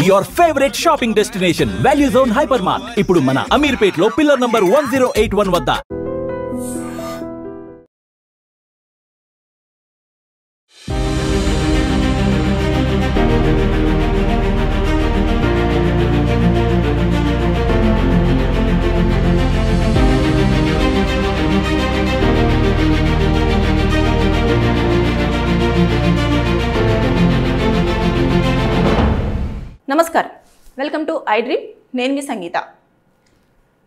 Your favorite shopping destination, Value Zone Hypermart. ఇప్పుడు మన అమీర్పేట్ లో పిల్లర్ నంబర్ 1081 వద్ద. నమస్కారం, వెల్కమ్ టు ఐ డ్రీమ్. నేను మీ సంగీత.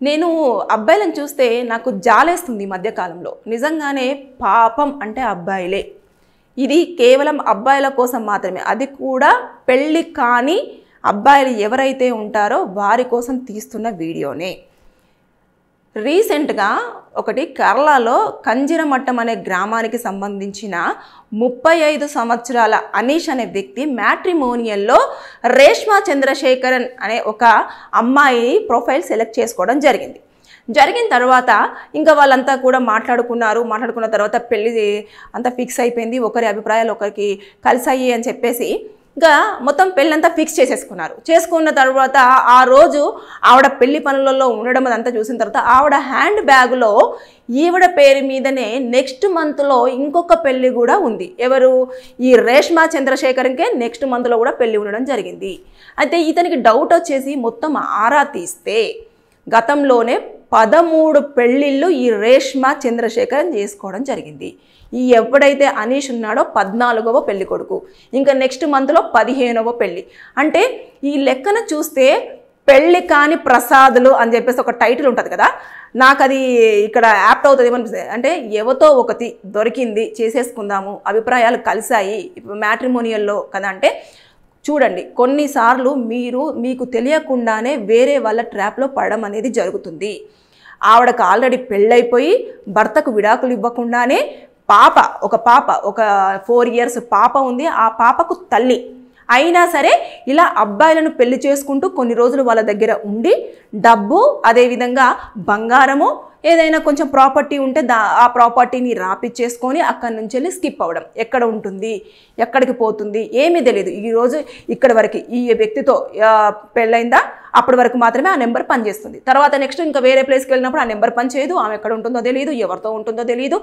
నేను అబ్బాయిలను చూస్తే నాకు జాలేస్తుంది ఈ మధ్యకాలంలో. నిజంగానే పాపం అంటే అబ్బాయిలే. ఇది కేవలం అబ్బాయిల కోసం మాత్రమే, అది కూడా పెళ్ళి కాని అబ్బాయిలు ఎవరైతే ఉంటారో వారి కోసం తీస్తున్న వీడియోనే. రీసెంట్గా ఒకటి కేరళలో కంజిరమట్టం అనే గ్రామానికి సంబంధించిన 35 సంవత్సరాల అనీష్ అనే వ్యక్తి మ్యాట్రిమోనియల్లో రేష్మా చంద్రశేఖరన్ అనే ఒక అమ్మాయి ప్రొఫైల్ సెలెక్ట్ చేసుకోవడం జరిగిన తర్వాత ఇంకా వాళ్ళంతా కూడా మాట్లాడుకున్న తర్వాత పెళ్ళి అంతా ఫిక్స్ అయిపోయింది. ఒకరి అభిప్రాయాలు ఒకరికి కలిసాయి అని చెప్పేసి ఇంకా మొత్తం పెళ్ళంతా ఫిక్స్ చేసుకున్న తర్వాత ఆ రోజు ఆవిడ పెళ్లి పనులలో ఉండడం అదంతా చూసిన తర్వాత ఆవిడ హ్యాండ్ బ్యాగ్లో ఈవిడ పేరు మీదనే నెక్స్ట్ మంత్లో ఇంకొక పెళ్ళి కూడా ఉంది. ఎవరు? ఈ రేష్మా చంద్రశేఖర్కే నెక్స్ట్ మంత్లో కూడా పెళ్ళి ఉండడం జరిగింది. అయితే ఇతనికి డౌట్ వచ్చేసి మొత్తం ఆరా తీస్తే గతంలోనే 13 పెళ్ళిళ్ళు ఈ రేష్మా చంద్రశేఖరన్ చేసుకోవడం జరిగింది. ఈ ఎవడైతే అనీష్ ఉన్నాడో 14వ పెళ్లి కొడుకు, ఇంకా నెక్స్ట్ మంత్లో 15వ పెళ్ళి. అంటే ఈ లెక్కన చూస్తే పెళ్ళి కాని ప్రసాదులు అని చెప్పేసి ఒక టైటిల్ ఉంటుంది కదా, నాకు అది ఇక్కడ యాప్ట్ అవుతుంది ఏమనిపిస్తుంది అంటే, ఎవతో ఒకటి దొరికింది చేసేసుకుందాము, అభిప్రాయాలు కలిసాయి మ్యాట్రిమోనియల్లో కదా. అంటే చూడండి, కొన్నిసార్లు మీకు తెలియకుండానే వేరే వాళ్ళ ట్రాప్లో పడడం అనేది జరుగుతుంది. ఆవిడకు ఆల్రెడీ పెళ్ళైపోయి భర్తకు విడాకులు ఇవ్వకుండానే ఒక 4 years పాప ఉంది. ఆ పాపకు తల్లి అయినా సరే ఇలా అబ్బాయిలను పెళ్లి చేసుకుంటూ కొన్ని రోజులు వాళ్ళ దగ్గర ఉండి డబ్బు, అదేవిధంగా బంగారము, ఏదైనా కొంచెం ప్రాపర్టీ ఉంటే ఆ ప్రాపర్టీని రాపిచ్చేసుకొని అక్కడి నుంచి వెళ్ళి స్కిప్ అవ్వడం. ఎక్కడ ఉంటుంది, ఎక్కడికి పోతుంది ఏమీ తెలియదు. ఈరోజు ఇక్కడి వరకు ఈ వ్యక్తితో పెళ్ళైందా అప్పటి వరకు మాత్రమే ఆ నెంబర్ పనిచేస్తుంది. తర్వాత నెక్స్ట్ ఇంకా వేరే ప్లేస్కి వెళ్ళినప్పుడు ఆ నెంబర్ పనిచేయదు. ఆమె ఎక్కడ ఉంటుందో తెలియదు, ఎవరితో ఉంటుందో తెలియదు,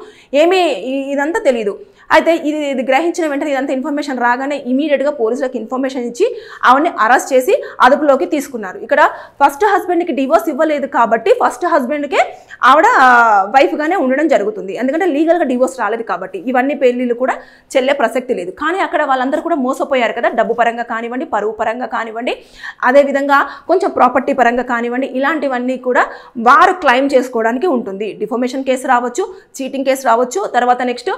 ఇదంతా తెలియదు. అయితే ఇది గ్రహించిన వెంటనే ఇదంతా ఇన్ఫర్మేషన్ రాగానే ఇమీడియట్గా పోలీసులకు ఇన్ఫర్మేషన్ ఇచ్చి ఆవిడని అరెస్ట్ చేసి అదుపులోకి తీసుకున్నారు. ఇక్కడ ఫస్ట్ హస్బెండ్కి డివోర్స్ ఇవ్వలేదు కాబట్టి ఫస్ట్ హస్బెండ్కే ఆవిడ వైఫ్గానే ఉండడం జరుగుతుంది. ఎందుకంటే లీగల్గా డివోర్స్ రాలేదు కాబట్టి ఇవన్నీ పెళ్ళిళ్ళు కూడా చెల్లే ప్రసక్తి లేదు. కానీ అక్కడ వాళ్ళందరూ కూడా మోసపోయారు కదా, డబ్బు పరంగా కానివ్వండి, పరువు పరంగా కానివ్వండి, అదేవిధంగా కొంచెం ప్రాపర్టీ పరంగా కానివ్వండి, ఇలాంటివన్నీ కూడా వారు క్లెయిమ్ చేసుకోవడానికి ఉంటుంది. డిఫామేషన్ కేసు రావచ్చు, చీటింగ్ కేసు రావచ్చు, తర్వాత నెక్స్ట్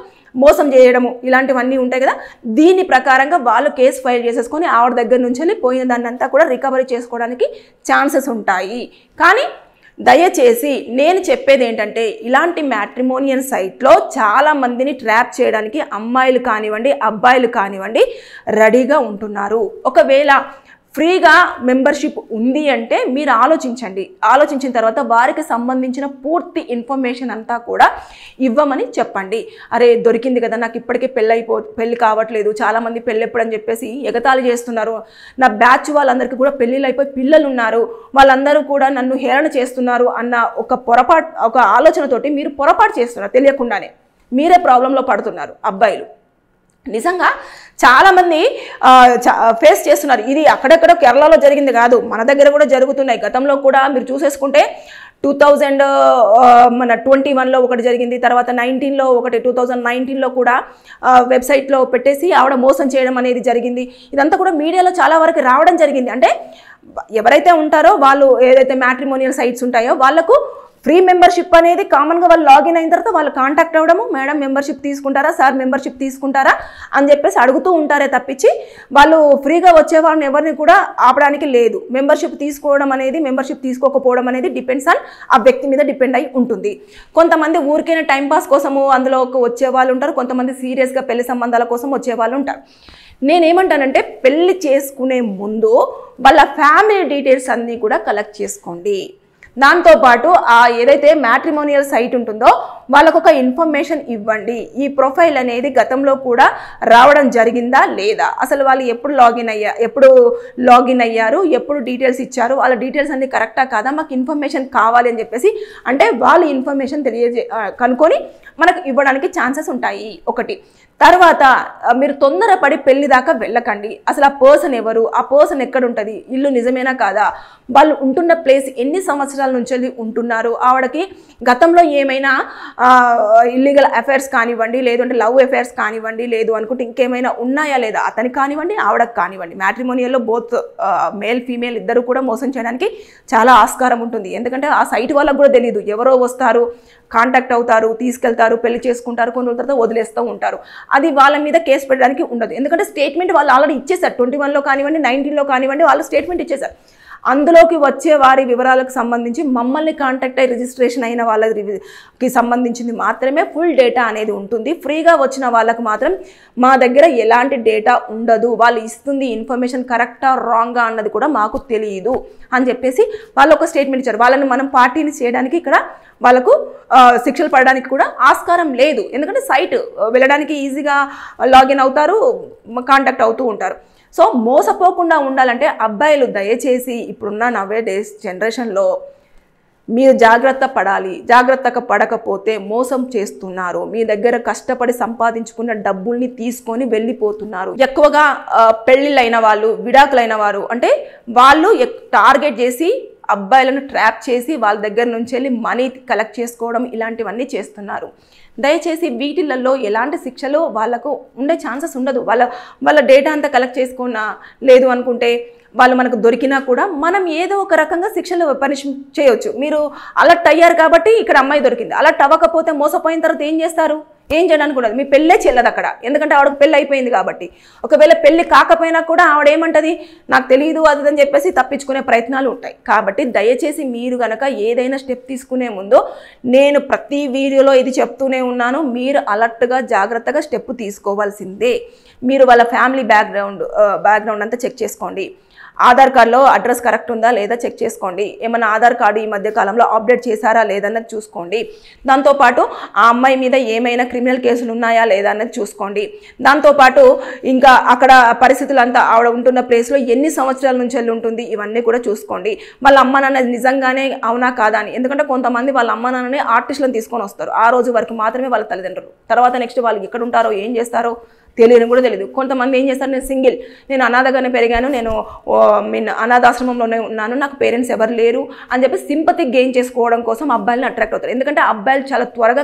మోసం చేయడము, ఇలాంటివన్నీ ఉంటాయి కదా. దీని ప్రకారంగా వాళ్ళు కేసు ఫైల్ చేసేసుకొని ఆవిడ దగ్గర నుంచి వెళ్ళి పోయిన దాన్ని అంతా కూడా రికవరీ చేసుకోవడానికి ఛాన్సెస్ ఉంటాయి. కానీ దయచేసి నేను చెప్పేది ఏంటంటే, ఇలాంటి మ్యాట్రిమోనియల్ సైట్లో చాలామందిని ట్రాప్ చేయడానికి అమ్మాయిలు కానివ్వండి, అబ్బాయిలు కానివ్వండి రెడీగా ఉంటున్నారు. ఒకవేళ ఫ్రీగా మెంబర్షిప్ ఉంది అంటే మీరు ఆలోచించిన తర్వాత వారికి సంబంధించిన పూర్తి ఇన్ఫర్మేషన్ అంతా కూడా ఇవ్వమని చెప్పండి. అరే దొరికింది కదా, నాకు ఇప్పటికే పెళ్ళి కావట్లేదు, చాలామంది పెళ్ళి ఎప్పుడని చెప్పేసి ఎగతాళి చేస్తున్నారు. నా బ్యాచ్ వాళ్ళందరికీ కూడా పెళ్ళిళ్ళు అయిపోయి పిల్లలు ఉన్నారు, వాళ్ళందరూ కూడా నన్ను హేళన చేస్తున్నారు అన్న ఒక ఆలోచనతోటి మీరు పొరపాటు చేస్తున్నారు. తెలియకుండానే మీరే ప్రాబ్లంలో పడుతున్నారు అబ్బాయిలు. నిజంగా చాలామంది ఫేస్ చేస్తున్నారు. ఇది అక్కడెక్కడో కేరళలో జరిగింది కాదు, మన దగ్గర కూడా జరుగుతున్నాయి. గతంలో కూడా మీరు చూసేసుకుంటే 2021లో ఒకటి జరిగింది, తర్వాత 19లో ఒకటి, 2019లో కూడా వెబ్సైట్లో పెట్టేసి ఆవిడ మోసం చేయడం అనేది జరిగింది. ఇదంతా కూడా మీడియాలో చాలా వరకు రావడం జరిగింది. అంటే ఎవరైతే ఉంటారో వాళ్ళు, ఏదైతే మ్యాట్రిమోనియల్ సైట్స్ ఉంటాయో వాళ్ళకు ఫ్రీ మెంబర్షిప్ అనేది కామన్గా వాళ్ళు లాగిన్ అయిన తర్వాత వాళ్ళు కాంటాక్ట్ అవ్వడము, మేడం మెంబర్షిప్ తీసుకుంటారా, సార్ మెంబర్షిప్ తీసుకుంటారా అని చెప్పేసి అడుగుతూ ఉంటారే తప్పించి వాళ్ళు ఫ్రీగా వచ్చే వాళ్ళని ఎవరిని కూడా ఆపడానికి లేదు. మెంబర్షిప్ తీసుకోవడం అనేది, మెంబర్షిప్ తీసుకోకపోవడం అనేది డిపెండ్స్ ఆన్ ఆ వ్యక్తి మీద డిపెండ్ అయి ఉంటుంది. కొంతమంది ఊరికైనా టైంపాస్ కోసము అందులోకి వచ్చే వాళ్ళు ఉంటారు, కొంతమంది సీరియస్గా పెళ్లి సంబంధాల కోసం వచ్చే వాళ్ళు ఉంటారు. నేనేమంటానంటే, పెళ్లి చేసుకునే ముందు వాళ్ళ ఫ్యామిలీ డీటెయిల్స్ అన్నీ కూడా కలెక్ట్ చేసుకోండి. దాంతో పాటు ఆ ఏదైతే మ్యాట్రిమోనియల్ సైట్ ఉంటుందో వాళ్ళకు ఒక ఇన్ఫర్మేషన్ ఇవ్వండి. ఈ ప్రొఫైల్ అనేది గతంలో కూడా రావడం జరిగిందా లేదా, అసలు వాళ్ళు ఎప్పుడు లాగిన్ అయ్యారు, ఎప్పుడు డీటెయిల్స్ ఇచ్చారు, వాళ్ళ డీటెయిల్స్ అన్ని కరెక్టా కాదా, మాకు ఇన్ఫర్మేషన్ కావాలి అని చెప్పేసి అంటే వాళ్ళు ఇన్ఫర్మేషన్ కనుక్కొని మనకు ఇవ్వడానికి ఛాన్సెస్ ఉంటాయి. ఒకటి. తర్వాత మీరు తొందరపడి పెళ్లి దాకా వెళ్ళకండి. అసలు ఆ పర్సన్ ఎవరు, ఆ పర్సన్ ఎక్కడ ఉంటుంది, ఇల్లు నిజమేనా కాదా, వాళ్ళు ఉంటున్న ప్లేస్ ఎన్ని సంవత్సరాల నుంచి ఉంటున్నారు, ఆవిడకి గతంలో ఏమైనా ఇల్లీగల్ అఫైర్స్ కానివ్వండి, లేదంటే లవ్ అఫైర్స్ కానివ్వండి, లేదు అనుకుంటే ఇంకేమైనా ఉన్నాయా లేదా, అతనికి కానివ్వండి ఆవిడకి కానివ్వండి. మ్యాట్రిమోనియల్లో బోత్ మేల్ ఫీమేల్ ఇద్దరు కూడా మోసం చేయడానికి చాలా ఆస్కారం ఉంటుంది. ఎందుకంటే ఆ సైట్ వాళ్ళకు కూడా తెలియదు, ఎవరో వస్తారు, కాంటాక్ట్ అవుతారు, తీసుకెళ్తారు, పెళ్లి చేసుకుంటారు, కొన్ని రోజుల తర్వాత వదిలేస్తూ ఉంటారు. అది వాళ్ళ మీద కేసు పెట్టడానికి ఉండదు. ఎందుకంటే స్టేట్మెంట్ వాళ్ళు ఆల్రెడీ ఇచ్చేసారు. 21లో కానివ్వండి, 19లో కానివ్వండి, వాళ్ళు స్టేట్మెంట్ ఇచ్చేసారు. అందులోకి వచ్చే వారి వివరాలకు సంబంధించి మమ్మల్ని కాంటాక్ట్ అయ్యి రిజిస్ట్రేషన్ అయిన వాళ్ళకి సంబంధించింది మాత్రమే ఫుల్ డేటా అనేది ఉంటుంది. ఫ్రీగా వచ్చిన వాళ్ళకు మాత్రం మా దగ్గర ఎలాంటి డేటా ఉండదు. వాళ్ళు ఇస్తుంది ఇన్ఫర్మేషన్ కరెక్టా రాంగా అన్నది కూడా మాకు తెలియదు అని చెప్పేసి వాళ్ళు ఒక స్టేట్మెంట్ ఇచ్చారు. వాళ్ళని మనం పార్టీని చేయడానికి ఇక్కడ వాళ్ళకు శిక్షలు పడడానికి కూడా ఆస్కారం లేదు. ఎందుకంటే సైట్ వెళ్ళడానికి ఈజీగా లాగిన్ అవుతారు, కాంటాక్ట్ అవుతూ ఉంటారు. సో మోసపోకుండా ఉండాలంటే అబ్బాయిలు దయచేసి ఇప్పుడున్న నవే డేస్ జనరేషన్లో మీరు జాగ్రత్త పడాలి. జాగ్రత్తగా పడకపోతే మోసం చేస్తున్నారు. మీ దగ్గర కష్టపడి సంపాదించుకున్న డబ్బుల్ని తీసుకొని వెళ్ళిపోతున్నారు. ఎక్కువగా పెళ్ళిళ్ళైన వాళ్ళు, విడాకులైన వారు అంటే వాళ్ళు టార్గెట్ చేసి అబ్బాయిలను ట్రాప్ చేసి వాళ్ళ దగ్గర నుంచి వెళ్ళి మనీ కలెక్ట్ చేసుకోవడం ఇలాంటివన్నీ చేస్తున్నారు. దయచేసి వీటిలలో ఎలాంటి శిక్షలు వాళ్ళకు ఉండే ఛాన్సెస్ ఉండదు. వాళ్ళ డేటా అంతా కలెక్ట్ చేసుకున్నా, లేదు అనుకుంటే వాళ్ళు మనకు దొరికినా కూడా మనం ఏదో ఒక రకంగా శిక్షలు పనిష్మెంట్ చేయొచ్చు. మీరు అలర్ట్ అయ్యారు కాబట్టి ఇక్కడ అమ్మాయి దొరికింది. అలర్ట్ అవ్వకపోతే మోసపోయిన తర్వాత ఏం చేస్తారు? ఏం చేయడానికి కూడా మీ పెళ్ళే చెల్లదు అక్కడ. ఎందుకంటే ఆవిడకు పెళ్ళి అయిపోయింది కాబట్టి. ఒకవేళ పెళ్ళి కాకపోయినా కూడా ఆవిడ ఏమంటది, నాకు తెలియదు అది అని చెప్పేసి తప్పించుకునే ప్రయత్నాలు ఉంటాయి. కాబట్టి దయచేసి మీరు కనుక ఏదైనా స్టెప్ తీసుకునే ముందు నేను ప్రతి వీడియోలో ఇది చెప్తూనే ఉన్నాను, మీరు అలర్ట్గా జాగ్రత్తగా స్టెప్ తీసుకోవాల్సిందే. మీరు వాళ్ళ ఫ్యామిలీ బ్యాక్గ్రౌండ్ అంతా చెక్ చేసుకోండి. ఆధార్ కార్డులో అడ్రస్ కరెక్ట్ ఉందా లేదా చెక్ చేసుకోండి. ఏమైనా ఆధార్ కార్డు ఈ మధ్య కాలంలో అప్డేట్ చేశారా లేదన్నది చూసుకోండి. దాంతోపాటు ఆ అమ్మాయి మీద ఏమైనా క్రిమినల్ కేసులు ఉన్నాయా లేదా అన్నది చూసుకోండి. దాంతోపాటు ఇంకా అక్కడ పరిస్థితులంతా ఆవిడ ఉంటున్న ప్లేస్లో ఎన్ని సంవత్సరాల నుంచి వెళ్ళి ఉంటుంది ఇవన్నీ కూడా చూసుకోండి. వాళ్ళ అమ్మ నాన్న నిజంగానే అవునా కాదా అని. ఎందుకంటే కొంతమంది వాళ్ళ అమ్మ నాన్నని ఆర్టిస్టులను తీసుకొని వస్తారు. ఆ రోజు వరకు మాత్రమే వాళ్ళ తల్లిదండ్రులు. తర్వాత నెక్స్ట్ వాళ్ళు ఎక్కడ ఉంటారో ఏం చేస్తారో తెలియని కూడా తెలియదు. కొంతమంది ఏం చేస్తారు, నేను సింగిల్, నేను అనాథగానే పెరిగాను, నేను అనాథాశ్రమంలోనే ఉన్నాను, నాకు పేరెంట్స్ ఎవరు లేరు అని చెప్పి సింపతి గెయిన్ చేసుకోవడం కోసం అబ్బాయిలను అట్రాక్ట్ అవుతారు. ఎందుకంటే అబ్బాయిలు చాలా త్వరగా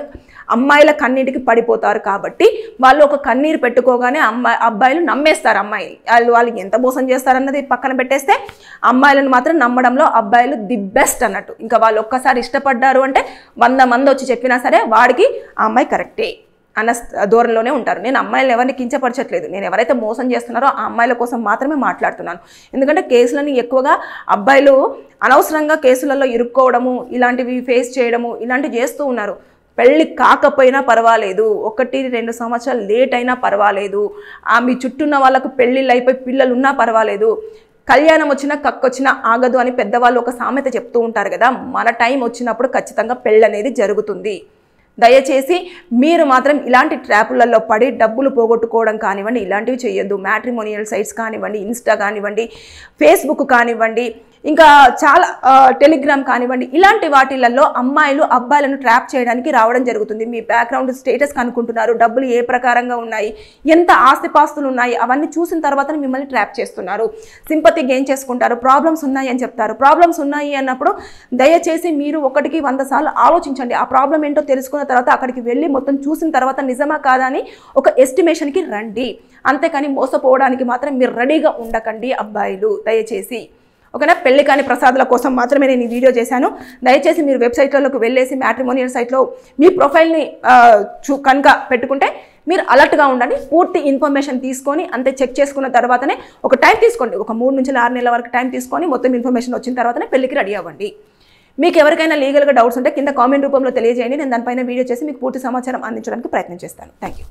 అమ్మాయిల కన్నీటికి పడిపోతారు. కాబట్టి వాళ్ళు ఒక కన్నీరు పెట్టుకోగానే అబ్బాయిలు నమ్మేస్తారు. వాళ్ళు ఎంత మోసం చేస్తారన్నది పక్కన పెట్టేస్తే అమ్మాయిలను మాత్రం నమ్మడంలో అబ్బాయిలు ది బెస్ట్ అన్నట్టు. ఇంకా వాళ్ళు ఒక్కసారి ఇష్టపడ్డారు అంటే 100 మంది వచ్చి చెప్పినా సరే వాడికి ఆ అమ్మాయి కరెక్టే అన్న ధోరణిలోనే ఉంటారు. నేను అమ్మాయిలను ఎవరిని కించపరచట్లేదు. నేను ఎవరైతే మోసం చేస్తున్నారో ఆ అమ్మాయిల కోసం మాత్రమే మాట్లాడుతున్నాను. ఎందుకంటే కేసులని ఎక్కువగా అబ్బాయిలు అనవసరంగా కేసులలో ఇరుక్కోవడము, ఇలాంటివి ఫేస్ చేయడము ఇలాంటివి చేస్తూ ఉన్నారు. పెళ్ళి కాకపోయినా పర్వాలేదు, 1-2 సంవత్సరాలు లేట్ అయినా పర్వాలేదు, మీ చుట్టూన్న వాళ్ళకు పెళ్ళిళ్ళు అయిపోయి పిల్లలు ఉన్నా పర్వాలేదు, కళ్యాణం వచ్చినా కక్కొచ్చినా ఆగదు అని పెద్దవాళ్ళు ఒక సామెత చెప్తూ ఉంటారు కదా. మన టైం వచ్చినప్పుడు ఖచ్చితంగా పెళ్ళి అనేది జరుగుతుంది. దయచేసి మీరు మాత్రం ఇలాంటి ట్రాపులలో పడి డబ్బులు పోగొట్టుకోవడం కానివ్వండి ఇలాంటివి చేయొద్దు. మ్యాట్రిమోనియల్ సైట్స్ కానివ్వండి, ఇన్స్టా కానివ్వండి, ఫేస్బుక్ కానివ్వండి, ఇంకా చాలా టెలిగ్రామ్ కానివ్వండి, ఇలాంటి వాటిలలో అమ్మాయిలు అబ్బాయిలను ట్రాప్ చేయడానికి రావడం జరుగుతుంది. మీ బ్యాక్గ్రౌండ్ స్టేటస్ కనుక్కుంటున్నారు, డబ్బులు ఏ ప్రకారంగా ఉన్నాయి, ఎంత ఆస్తిపాస్తులు ఉన్నాయి, అవన్నీ చూసిన తర్వాత మిమ్మల్ని ట్రాప్ చేస్తున్నారు. సింపతి గెయిన్ చేసుకుంటారు. ప్రాబ్లమ్స్ ఉన్నాయి అని చెప్తారు. ప్రాబ్లమ్స్ ఉన్నాయి అన్నప్పుడు దయచేసి మీరు 100 సార్లు ఆలోచించండి. ఆ ప్రాబ్లం ఏంటో తెలుసుకున్న తర్వాత అక్కడికి వెళ్ళి మొత్తం చూసిన తర్వాత నిజమా కాదా అని ఒక ఎస్టిమేషన్కి రండి. అంతేకాని మోసపోవడానికి మాత్రం మీరు రెడీగా ఉండకండి అబ్బాయిలు, దయచేసి. ఓకేనా? పెళ్లి కాని ప్రసాదాల కోసం మాత్రమే నేను ఈ వీడియో చేశాను. దయచేసి మీరు వెబ్సైట్లలోకి వెళ్ళేసి మ్యాట్రిమోనియల్ సైట్లో మీ ప్రొఫైల్ని కనుక పెట్టుకుంటే మీరు అలర్ట్గా ఉండండి. పూర్తి ఇన్ఫర్మేషన్ తీసుకొని అంతే చెక్ చేసుకున్న తర్వాతనే ఒక టైం తీసుకోండి. ఒక 3 నుంచి 6 నెలల వరకు టైం తీసుకొని మొత్తం ఇన్ఫర్మేషన్ వచ్చిన తర్వాతనే పెళ్లికి రెడీ అవ్వండి. మీకు ఎవరికైనా లీగల్గా డౌట్స్ ఉంటే కింద కామెంట్ రూపంలో తెలియజేయండి. నేను దానిపైన వీడియో చేసి మీకు పూర్తి సమాచారం అందించడానికి ప్రయత్నం చేస్తాను. Thank you.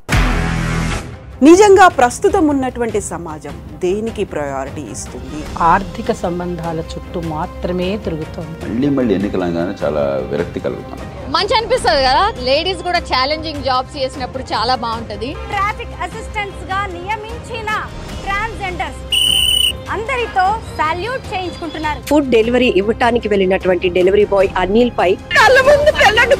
నిజంగా ప్రస్తుతం ఉన్నటువంటి సమాజం దేనికి ప్రయారిటీ ఇస్తుంది? ఆర్థిక సంబంధాల చుట్టూ మాత్రమే తిరుగుతోంది. మళ్ళీ ఎన్నికలంగానే చాలా విరక్తి కలుగుతాను. మంచి అనిపిస్తుంది కదా. లేడీస్ కూడా ఛాలెంజింగ్ జాబ్స్ చేసినప్పుడు చాలా బాగుంటది. ట్రాఫిక్ అసిస్టెంట్స్ గా నియమించిన ట్రాన్స్జెండర్స్ అందరితో సాల్యూట్ చేయించుకుంటున్నారు. ఫుడ్ డెలివరీ ఇవ్వటానికి వెళ్ళినటువంటి డెలివరీ బాయ్ అనిల్ పై కళ్ళ ముందు పెళ్ళండి